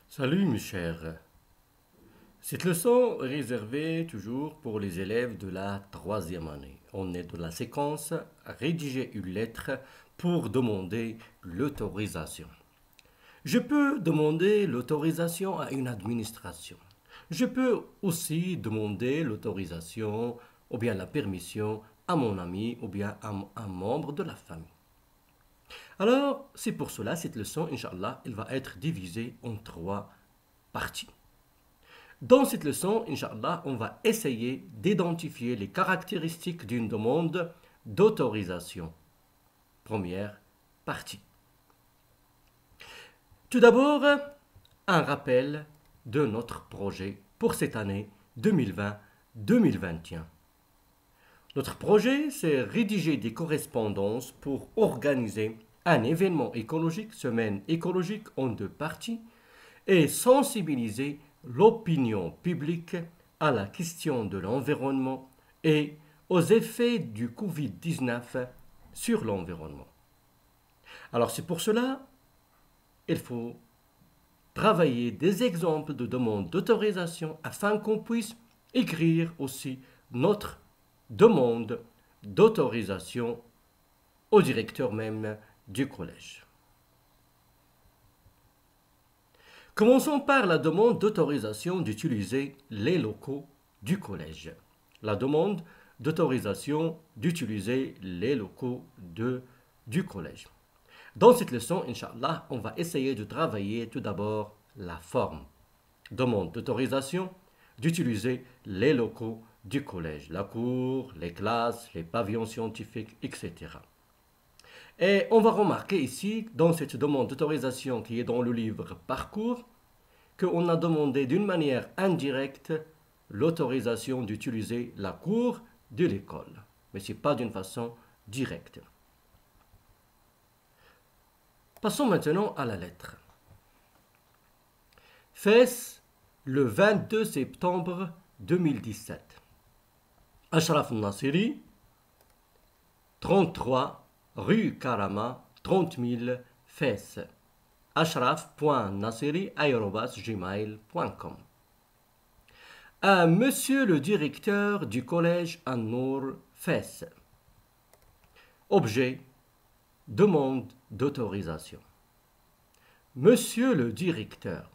Salut mes chers. Cette leçon est réservée toujours pour les élèves de la troisième année. On est dans la séquence rédiger une lettre pour demander l'autorisation. Je peux demander l'autorisation à une administration. Je peux aussi demander l'autorisation ou bien la permission à mon ami ou bien à un membre de la famille. Alors, c'est pour cela cette leçon, Inch'Allah, elle va être divisée en trois parties. Dans cette leçon, Inch'Allah, on va essayer d'identifier les caractéristiques d'une demande d'autorisation. Première partie. Tout d'abord, un rappel de notre projet pour cette année 2020-2021. Notre projet, c'est rédiger des correspondances pour organiser un événement écologique, semaine écologique en deux parties, et sensibiliser l'opinion publique à la question de l'environnement et aux effets du Covid-19 sur l'environnement. Alors c'est pour cela qu'il faut travailler des exemples de demandes d'autorisation afin qu'on puisse écrire aussi notre demande d'autorisation au directeur même du collège. Commençons par la demande d'autorisation d'utiliser les locaux du collège. La demande d'autorisation d'utiliser les locaux du collège. Dans cette leçon, Inch'Allah, on va essayer de travailler tout d'abord la forme. Demande d'autorisation d'utiliser les locaux du collège, la cour, les classes, les pavillons scientifiques, etc. Et on va remarquer ici, dans cette demande d'autorisation qui est dans le livre Parcours, qu'on a demandé d'une manière indirecte l'autorisation d'utiliser la cour de l'école, mais ce n'est pas d'une façon directe. Passons maintenant à la lettre. Fès, le 22 septembre 2017. Ashraf Nassiri, 33 rue Karama, 30 000 Fès. ashraf.nassiri@gmail.com. À Monsieur le directeur du collège An-Nour Fès. Objet, demande d'autorisation. Monsieur le directeur,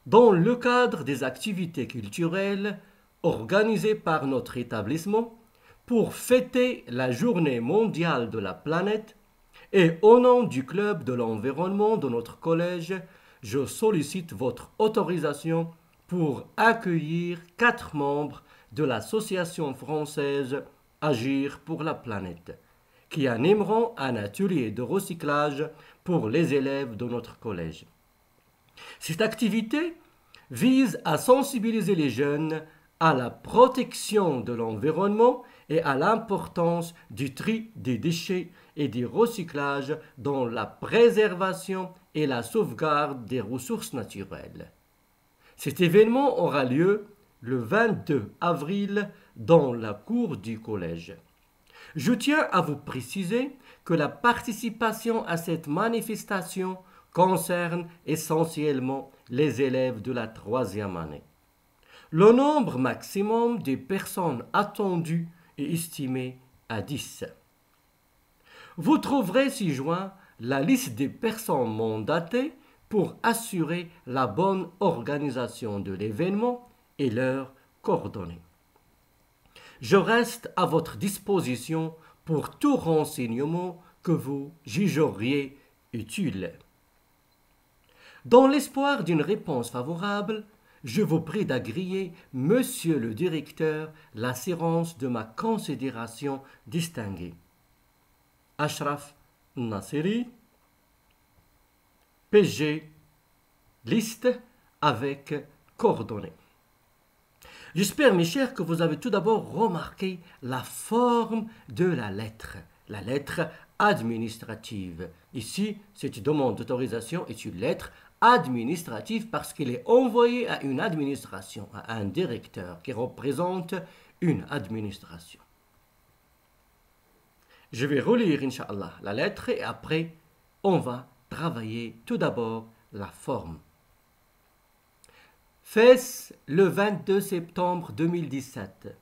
dans le cadre des activités culturelles organisées par notre établissement pour fêter la journée mondiale de la planète et au nom du club de l'environnement de notre collège, je sollicite votre autorisation pour accueillir 4 membres de l'association française Agir pour la planète, qui animeront un atelier de recyclage pour les élèves de notre collège. Cette activité vise à sensibiliser les jeunes à la protection de l'environnement et à l'importance du tri des déchets et du recyclage dans la préservation et la sauvegarde des ressources naturelles. Cet événement aura lieu le 22 avril dans la cour du collège. Je tiens à vous préciser que la participation à cette manifestation concerne essentiellement les élèves de la troisième année. Le nombre maximum des personnes attendues est estimé à 10. Vous trouverez ci-joint la liste des personnes mandatées pour assurer la bonne organisation de l'événement et leurs coordonnées. Je reste à votre disposition pour tout renseignement que vous jugeriez utile. Dans l'espoir d'une réponse favorable, je vous prie d'agréer, Monsieur le directeur, l'assurance de ma considération distinguée. Ashraf Nassiri, PG, liste avec coordonnées. J'espère, mes chers, que vous avez tout d'abord remarqué la forme de la lettre administrative. Ici, cette demande d'autorisation est une lettre administrative parce qu'elle est envoyée à une administration, à un directeur qui représente une administration. Je vais relire, Inch'Allah, la lettre et après, on va travailler tout d'abord la forme. Fès, le 22 septembre 2017.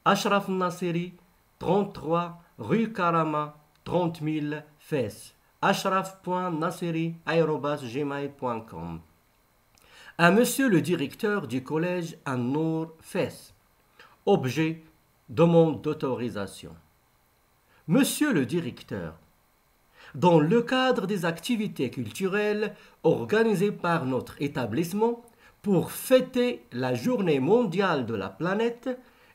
Ashraf Nasseri, 33 rue Karama, 30 000 Fès. ashraf.nasseri@gmail.com. À monsieur le directeur du collège An-Nour Fès. Objet, demande d'autorisation. Monsieur le directeur, dans le cadre des activités culturelles organisées par notre établissement pour fêter la Journée mondiale de la planète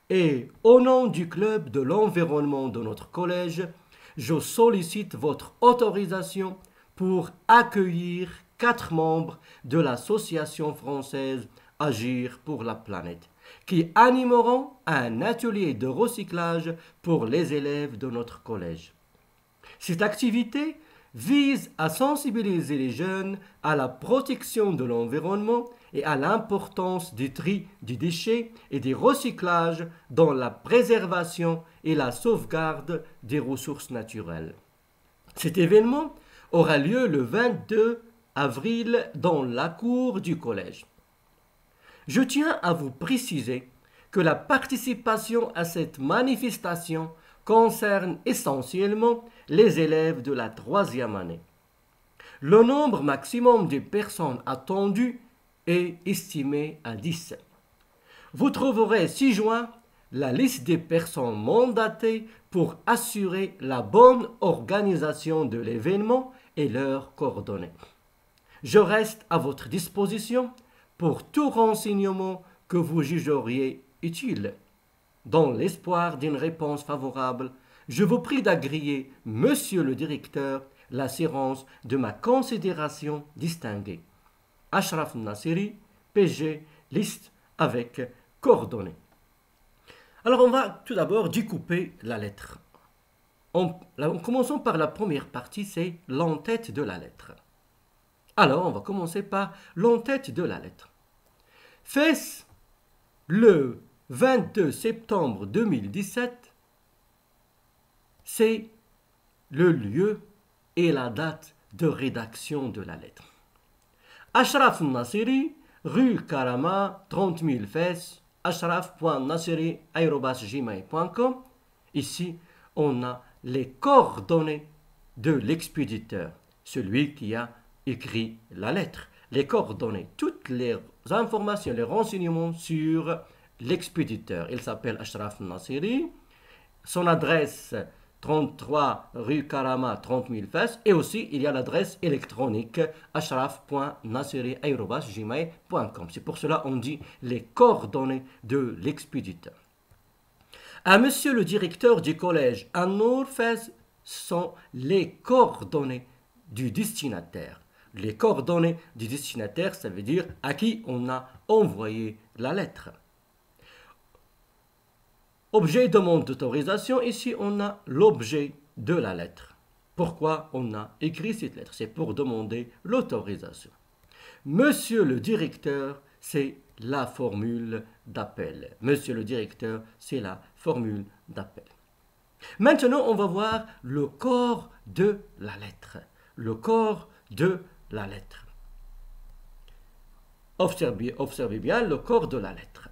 et au nom du club de l'environnement de notre collège, je sollicite votre autorisation pour accueillir 4 membres de l'association française Agir pour la planète, qui animeront un atelier de recyclage pour les élèves de notre collège. Cette activité vise à sensibiliser les jeunes à la protection de l'environnement et à l'importance du tri du déchet et du recyclage dans la préservation et la sauvegarde des ressources naturelles. Cet événement aura lieu le 22 avril dans la cour du collège. Je tiens à vous préciser que la participation à cette manifestation concerne essentiellement les élèves de la 3e année. Le nombre maximum de personnes attendues est estimé à 10. Vous trouverez ci-joint la liste des personnes mandatées pour assurer la bonne organisation de l'événement et leurs coordonnées. Je reste à votre disposition pour tout renseignement que vous jugeriez utile. Dans l'espoir d'une réponse favorable, je vous prie d'agréer, monsieur le directeur, l'assurance de ma considération distinguée. Ashraf Nasseri, PG, liste avec coordonnées. Alors on va tout d'abord découper la lettre. Commençons par la première partie, c'est l'entête de la lettre. Alors on va commencer par l'entête de la lettre. Fès, le 22 septembre 2017, c'est le lieu et la date de rédaction de la lettre. Ashraf Nasseri, rue Karama, 30 000 Fès, ashraf.nasseri@gmail.com. Ici, on a les coordonnées de l'expéditeur, celui qui a écrit la lettre. Les coordonnées, toutes les informations, les renseignements sur l'expéditeur. Il s'appelle Ashraf Nasseri. Son adresse 33 rue Karama, 30 000 Fès. Et aussi, il y a l'adresse électronique ashraf.nasseri@gmail.com. C'est pour cela qu'on dit les coordonnées de l'expéditeur. À monsieur le directeur du collège An-Nour Fès sont les coordonnées du destinataire. Les coordonnées du destinataire, ça veut dire à qui on a envoyé la lettre. Objet demande d'autorisation, ici on a l'objet de la lettre. Pourquoi on a écrit cette lettre? C'est pour demander l'autorisation. Monsieur le directeur, c'est la formule d'appel. Monsieur le directeur, c'est la formule d'appel. Maintenant, on va voir le corps de la lettre. Le corps de la lettre. Observez bien le corps de la lettre.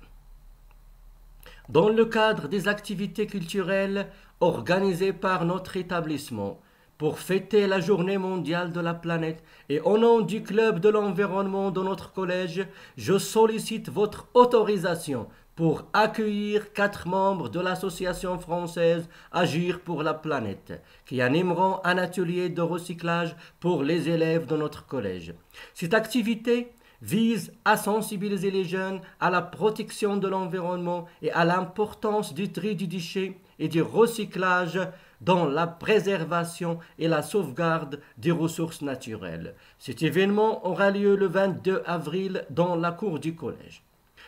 Dans le cadre des activités culturelles organisées par notre établissement pour fêter la Journée mondiale de la planète et au nom du club de l'environnement de notre collège, je sollicite votre autorisation pour accueillir 4 membres de l'association française Agir pour la planète, qui animeront un atelier de recyclage pour les élèves de notre collège. Cette activité vise à sensibiliser les jeunes à la protection de l'environnement et à l'importance du tri du déchet et du recyclage dans la préservation et la sauvegarde des ressources naturelles. Cet événement aura lieu le 22 avril dans la cour du collège.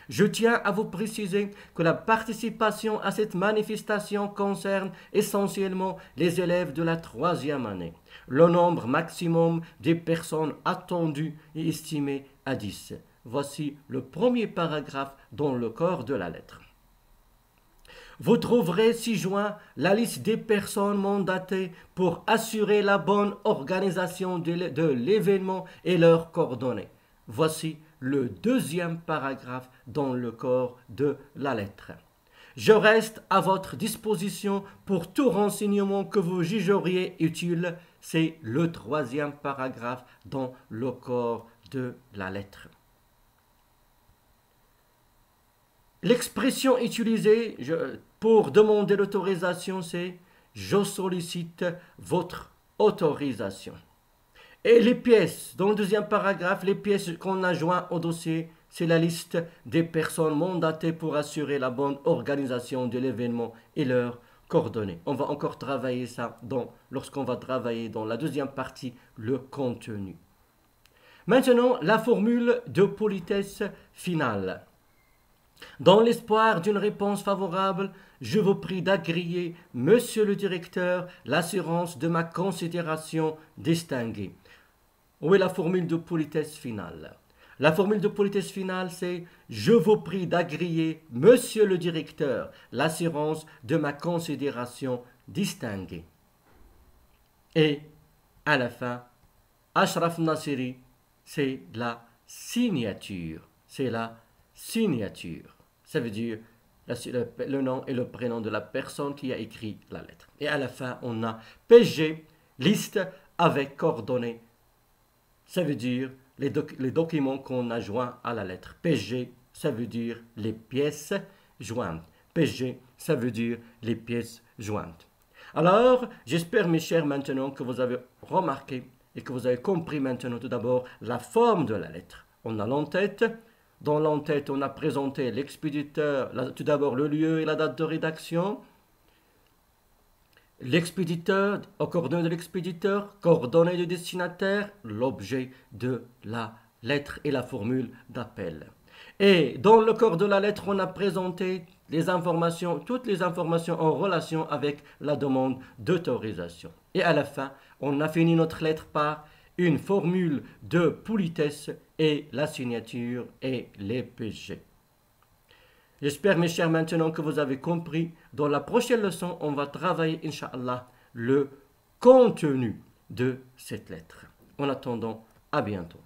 Je tiens à vous préciser que la participation à cette manifestation concerne essentiellement les élèves de la 3e année. Le nombre maximum des personnes attendues est estimé à 10. Voici le premier paragraphe dans le corps de la lettre. Vous trouverez ci-joint la liste des personnes mandatées pour assurer la bonne organisation de l'événement et leurs coordonnées. Voici le deuxième paragraphe dans le corps de la lettre. Je reste à votre disposition pour tout renseignement que vous jugeriez utile. C'est le troisième paragraphe dans le corps de la lettre. L'expression utilisée pour demander l'autorisation, c'est « je sollicite votre autorisation ». Et les pièces, dans le deuxième paragraphe, les pièces qu'on a jointes au dossier, c'est la liste des personnes mandatées pour assurer la bonne organisation de l'événement et leurs coordonnées. On va encore travailler ça lorsqu'on va travailler dans la deuxième partie, le contenu. Maintenant, la formule de politesse finale. Dans l'espoir d'une réponse favorable, je vous prie d'agréer, monsieur le directeur, l'assurance de ma considération distinguée. Où est la formule de politesse finale? La formule de politesse finale, c'est « Je vous prie d'agréer, monsieur le directeur, l'assurance de ma considération distinguée. » Et à la fin, Ashraf Nassiri, c'est la signature. C'est la signature. Ça veut dire le nom et le prénom de la personne qui a écrit la lettre. Et à la fin, on a PG, liste avec coordonnées. Ça veut dire les documents qu'on a joints à la lettre. PG, ça veut dire les pièces jointes. PG, ça veut dire les pièces jointes. Alors, j'espère, mes chers, maintenant que vous avez remarqué et que vous avez compris maintenant tout d'abord la forme de la lettre. On a l'entête. Dans l'entête, on a présenté l'expéditeur, tout d'abord le lieu et la date de rédaction. L'expéditeur, aux coordonnées de l'expéditeur, coordonnées du destinataire, l'objet de la lettre et la formule d'appel. Et dans le corps de la lettre, on a présenté les informations, toutes les informations en relation avec la demande d'autorisation. Et à la fin, on a fini notre lettre par une formule de politesse et la signature et les PG. J'espère, mes chers, maintenant que vous avez compris. Dans la prochaine leçon, on va travailler, Inch'Allah, le contenu de cette lettre. En attendant, à bientôt.